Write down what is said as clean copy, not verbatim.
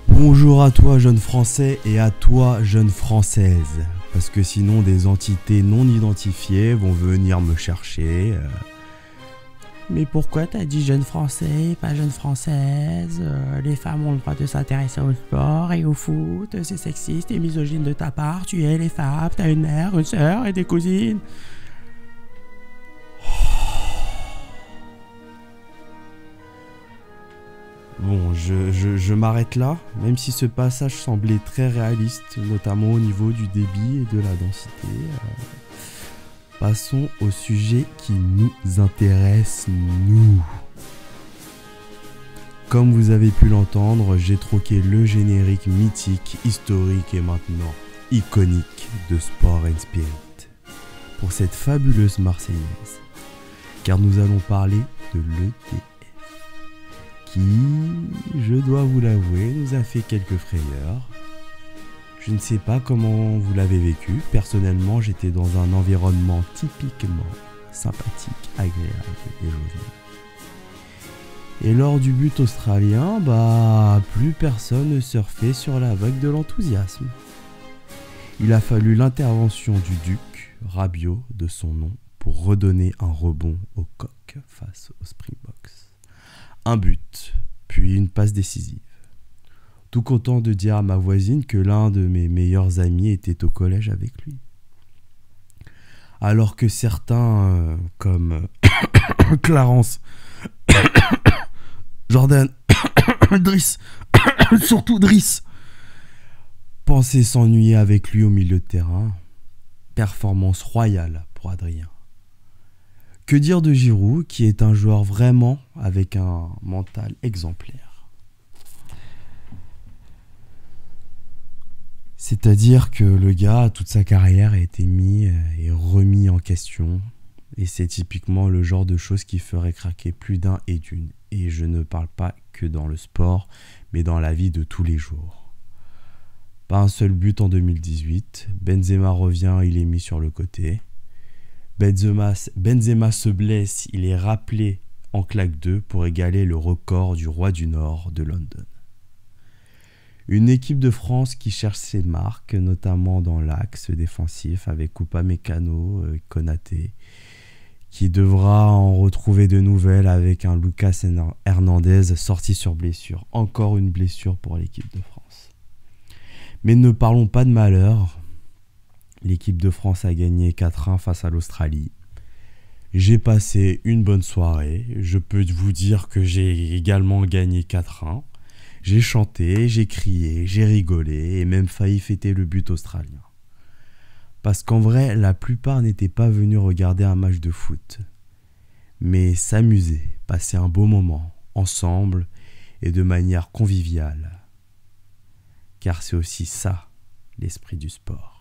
Bonjour à toi jeune Français et à toi jeune Française, parce que sinon des entités non identifiées vont venir me chercher. Mais pourquoi t'as dit jeune Français, pas jeune Française? Les femmes ont le droit de s'intéresser au sport et au foot, c'est sexiste et misogyne de ta part, tu es les femmes, t'as une mère, une sœur et des cousines. Bon, je m'arrête là, même si ce passage semblait très réaliste, notamment au niveau du débit et de la densité. Passons au sujet qui nous intéresse, nous. Comme vous avez pu l'entendre, j'ai troqué le générique mythique, historique et maintenant iconique de Sport & Spirit pour cette fabuleuse Marseillaise, car nous allons parler de l'EDF, qui, je dois vous l'avouer, nous a fait quelques frayeurs. Je ne sais pas comment vous l'avez vécu. Personnellement, j'étais dans un environnement typiquement sympathique, agréable et jovial. Et lors du but australien, plus personne ne surfait sur la vague de l'enthousiasme. Il a fallu l'intervention du Duc, Rabiot de son nom, pour redonner un rebond au coq face aux Springboks. Un but, puis une passe décisive. Tout content de dire à ma voisine que l'un de mes meilleurs amis était au collège avec lui. Alors que certains, comme Clarence, Jordan, Driss, surtout Driss, pensaient s'ennuyer avec lui au milieu de terrain. Performance royale pour Adrien. Que dire de Giroud, qui est un joueur vraiment avec un mental exemplaire. C'est-à-dire que le gars, toute sa carrière a été mis et remis en question. Et c'est typiquement le genre de choses qui ferait craquer plus d'un et d'une. Et je ne parle pas que dans le sport, mais dans la vie de tous les jours. Pas un seul but en 2018. Benzema revient, il est mis sur le côté. Benzema se blesse, il est rappelé en claque 2 pour égaler le record du roi du Nord de London. Une équipe de France qui cherche ses marques, notamment dans l'axe défensif avec Upamecano, Konaté, qui devra en retrouver de nouvelles avec un Lucas Hernandez sorti sur blessure. Encore une blessure pour l'équipe de France. Mais ne parlons pas de malheur. L'équipe de France a gagné 4-1 face à l'Australie. J'ai passé une bonne soirée. Je peux vous dire que j'ai également gagné 4-1. J'ai chanté, j'ai crié, j'ai rigolé et même failli fêter le but australien. Parce qu'en vrai, la plupart n'étaient pas venus regarder un match de foot, mais s'amuser, passer un beau moment, ensemble et de manière conviviale. Car c'est aussi ça, l'esprit du sport.